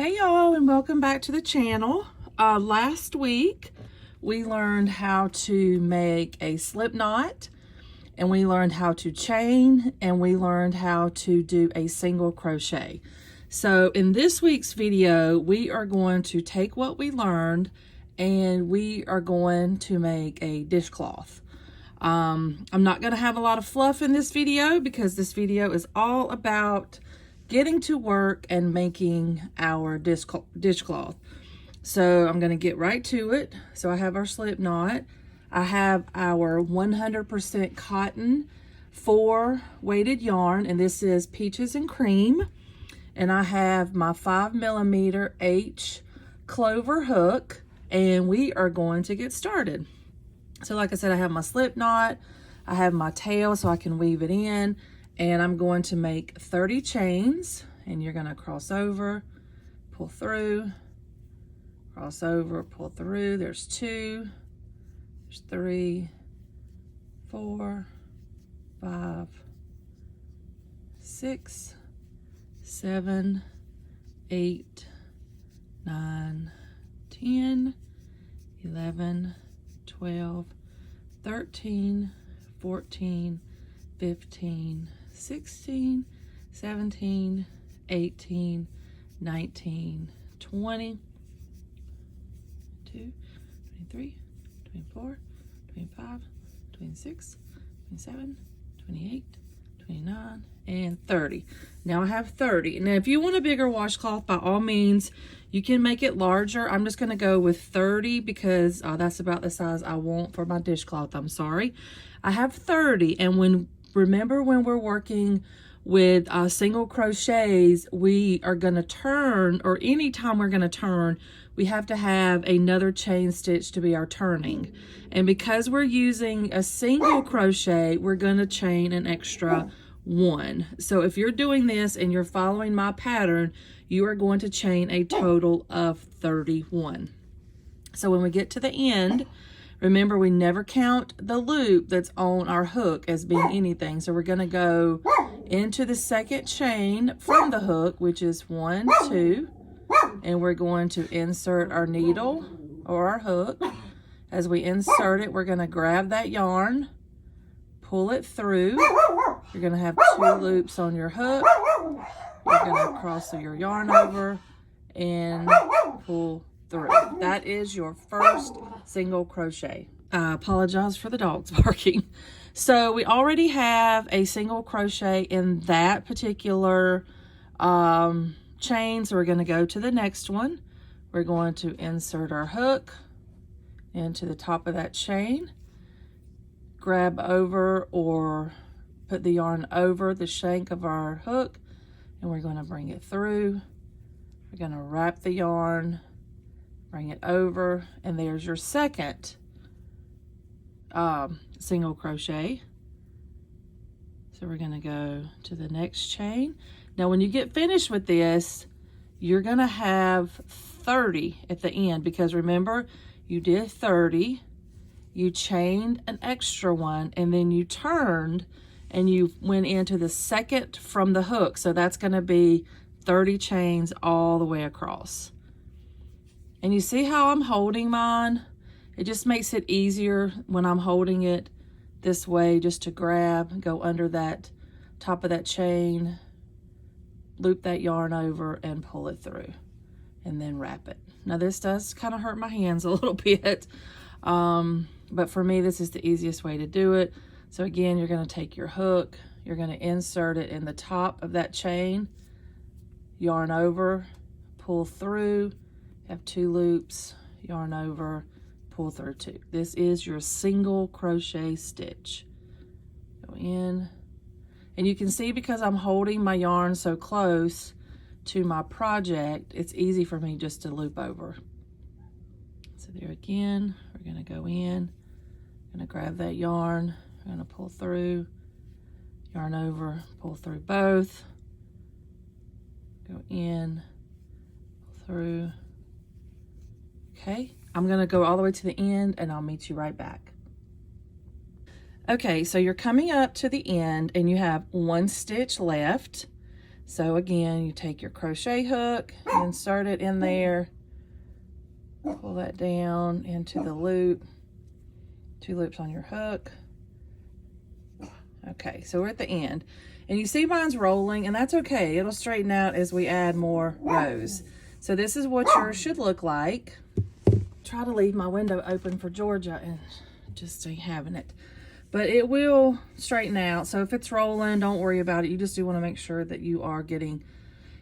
Hey y'all, and welcome back to the channel. Last week we learned how to make a slip knot, and we learned how to chain, and we learned how to do a single crochet. So in this week's video we are going to take what we learned and we are going to make a dishcloth. I'm not going to have a lot of fluff in this video because this video is all about getting to work and making our dishcloth. So I'm going to get right to it. So I have our slip knot. I have our 100% cotton 4 weighted yarn, and this is Peaches and Cream. And I have my 5mm H clover hook, and we are going to get started. So like I said, I have my slip knot, I have my tail so I can weave it in, and I'm going to make 30 chains, and you're going to cross over, pull through, cross over, pull through. There's 2, there's 3, 4, 5, 6, 7, 8, 9, 10, 11, 12, 13, 14, 15, 16, 17, 18, 19, 20, 22, 23, 24, 25, 26, 27, 28, 29, and 30. Now I have 30. Now if you want a bigger washcloth, by all means, you can make it larger. I'm just going to go with 30 because that's about the size I want for my dishcloth. I'm sorry. I have 30, and remember when we're working with single crochets, we are going to turn, or anytime we're going to turn, we have to have another chain stitch to be our turning. And because we're using a single crochet, we're going to chain an extra 1. So if you're doing this and you're following my pattern, you are going to chain a total of 31. So when we get to the end, remember we never count the loop that's on our hook as being anything. So we're going to go into the second chain from the hook, which is 1, 2, and we're going to insert our needle or our hook. As we insert it, we're going to grab that yarn, pull it through. You're going to have 2 loops on your hook. You're going to cross your yarn over and pull through. That is your first single crochet. I apologize for the dogs barking. So we already have a single crochet in that particular chain. So we're going to go to the next one. We're going to insert our hook into the top of that chain, grab over or put the yarn over the shank of our hook, and we're going to bring it through. We're going to wrap the yarn, bring it over, and there's your second single crochet. So we're going to go to the next chain. Now when you get finished with this, you're going to have 30 at the end, because remember, you did 30, you chained an extra 1, and then you turned and you went into the second from the hook. So that's going to be 30 chains all the way across. And you see how I'm holding mine? It just makes it easier when I'm holding it this way, just to grab, go under that top of that chain, loop that yarn over and pull it through, and then wrap it. Now this does kind of hurt my hands a little bit, but for me this is the easiest way to do it. So again, you're going to take your hook, you're going to insert it in the top of that chain, yarn over, pull through, have 2 loops, yarn over, pull through 2. This is your single crochet stitch. Go in, and you can see because I'm holding my yarn so close to my project, it's easy for me just to loop over. So there again, we're going to go in, going to grab that yarn, we're going to pull through, yarn over, pull through both, go in, pull through. Okay, I'm going to go all the way to the end and I'll meet you right back. Okay, so you're coming up to the end and you have 1 stitch left. So again, you take your crochet hook, insert it in there, pull that down into the loop, 2 loops on your hook. Okay, so we're at the end. And you see mine's rolling, and that's okay. It'll straighten out as we add more rows. So this is what yours should look like. Try to leave my window open for Georgia and just ain't having it. But it will straighten out. So if it's rolling, don't worry about it. You just do want to make sure that you are getting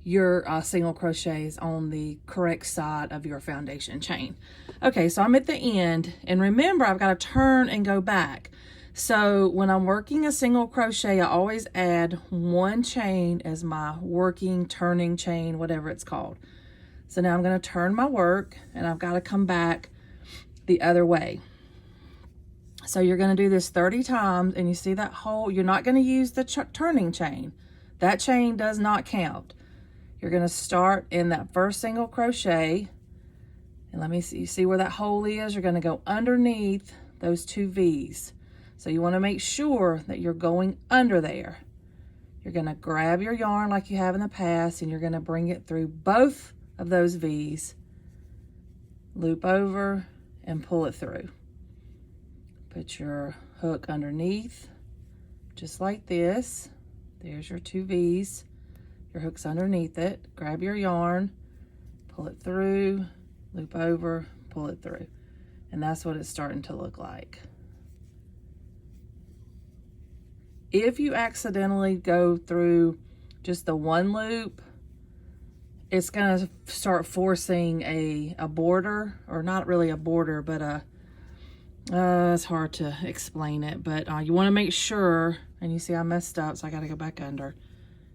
your single crochets on the correct side of your foundation chain. Okay, so I'm at the end. And remember, I've got to turn and go back. So when I'm working a single crochet, I always add 1 chain as my working turning chain, whatever it's called. So now I'm going to turn my work, and I've got to come back the other way. So you're going to do this 30 times, and you see that hole. You're not going to use the turning chain. That chain does not count. You're going to start in that first single crochet, and let me see, you see where that hole is? You're going to go underneath those 2 V's. So you want to make sure that you're going under there. You're going to grab your yarn like you have in the past, and you're going to bring it through both of those V's, loop over, and pull it through. Put your hook underneath, just like this. There's your 2 V's. Your hook's underneath it. Grab your yarn, pull it through, loop over, pull it through. And that's what it's starting to look like. If you accidentally go through just the 1 loop, it's going to start forcing a border, or not really a border, but it's hard to explain it, but you want to make sure, and you see I messed up, so I got to go back under.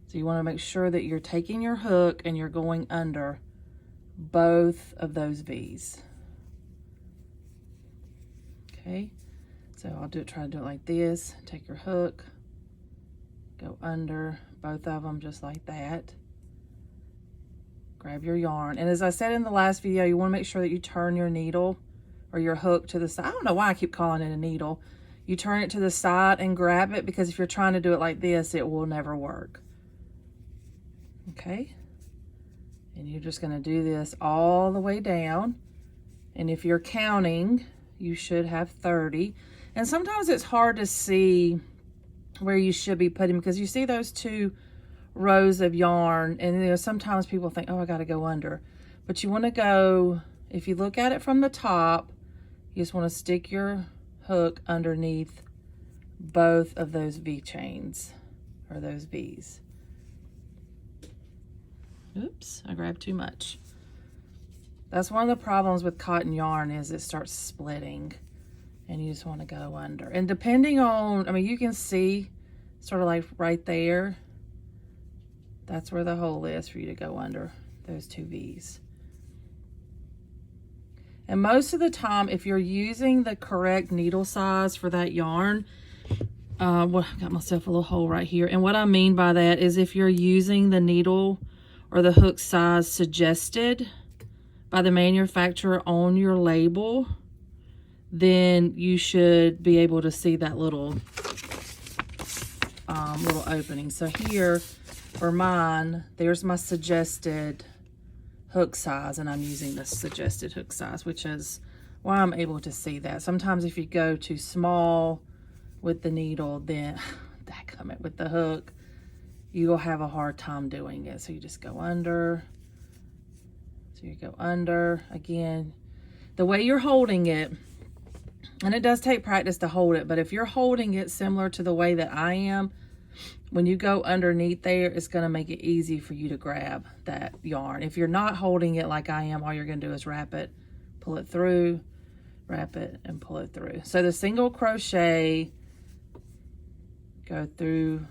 So you want to make sure that you're taking your hook and you're going under both of those V's. Okay, so I'll try to do it like this. Take your hook, go under both of them just like that. Grab your yarn, and as I said in the last video, you want to make sure that you turn your needle or your hook to the side. I don't know why I keep calling it a needle. You turn it to the side and grab it, because if you're trying to do it like this, it will never work. Okay, and you're just going to do this all the way down, and if you're counting, you should have 30. And sometimes it's hard to see where you should be putting, because you see those 2 rows of yarn, and you know, sometimes people think, oh, I got to go under, but you want to go, if you look at it from the top, you just want to stick your hook underneath both of those V chains, or those V's. Oops, I grabbed too much. That's one of the problems with cotton yarn, is it starts splitting, and you just want to go under. And depending on, I mean, you can see sort of like right there, that's where the hole is for you to go under those 2 V's. And most of the time, if you're using the correct needle size for that yarn, well, I got myself a little hole right here. And what I mean by that is if you're using the needle or the hook size suggested by the manufacturer on your label, then you should be able to see that little opening. So here for mine, there's my suggested hook size, and I'm using the suggested hook size, which is why I'm able to see that. Sometimes if you go too small with the needle, then with the hook, you will have a hard time doing it. So you just go under. So you go under again. The way you're holding it, and it does take practice to hold it, but if you're holding it similar to the way that I am, when you go underneath there, it's going to make it easy for you to grab that yarn. If you're not holding it like I am, all you're going to do is wrap it, pull it through, wrap it, and pull it through. So the single crochet, go through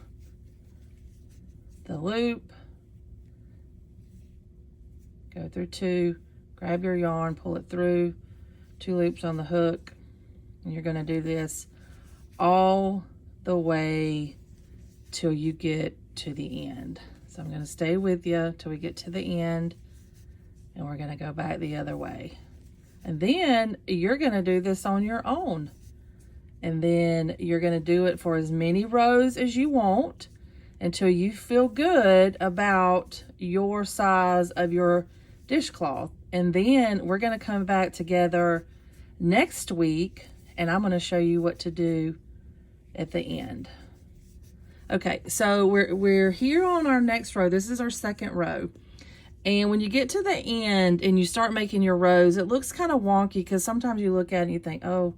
the loop, go through 2, grab your yarn, pull it through, 2 loops on the hook, and you're going to do this all the way till you get to the end. So I'm going to stay with you till we get to the end, and we're going to go back the other way. And then you're going to do this on your own. And then you're going to do it for as many rows as you want. until you feel good about your size of your dishcloth. And then we're going to come back together next week, and I'm going to show you what to do at the end. Okay, so we're here on our next row. This is our second row. And when you get to the end and you start making your rows, it looks kind of wonky because sometimes you look at it and you think, oh,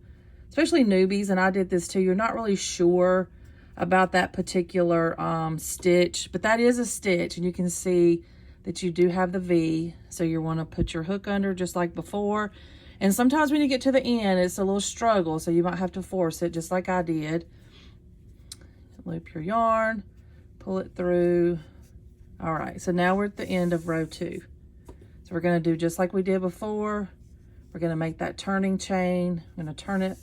especially newbies, and I did this too, you're not really sure about that particular stitch, but that is a stitch, and you can see that you do have the V, so you want to put your hook under just like before. And sometimes when you get to the end, it's a little struggle, so you might have to force it just like I did. Loop your yarn, pull it through. All right, so now we're at the end of row 2. So we're going to do just like we did before. We're going to make that turning chain. I'm going to turn it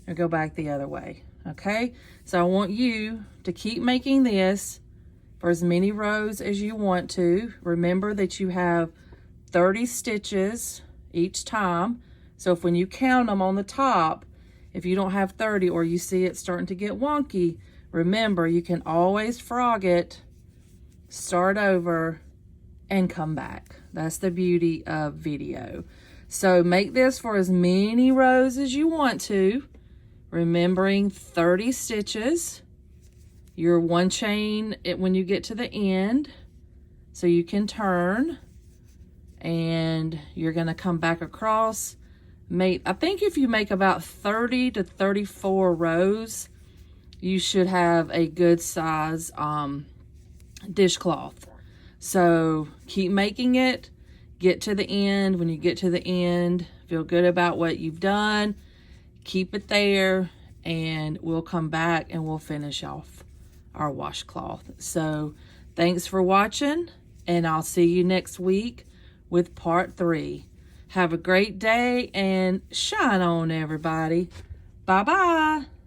and go back the other way. Okay, so I want you to keep making this for as many rows as you want to. Remember that you have 30 stitches each time. So if when you count them on the top, if you don't have 30 or you see it starting to get wonky, remember you can always frog it, start over, and come back. That's the beauty of video. So make this for as many rows as you want to, remembering 30 stitches, your one chain when you get to the end, so you can turn, and you're going to come back across. I think if you make about 30 to 34 rows, you should have a good size dishcloth. So keep making it, get to the end. When you get to the end, feel good about what you've done, keep it there, and we'll come back and we'll finish off our washcloth. So thanks for watching, and I'll see you next week with part 3. Have a great day and shine on, everybody. Bye-bye.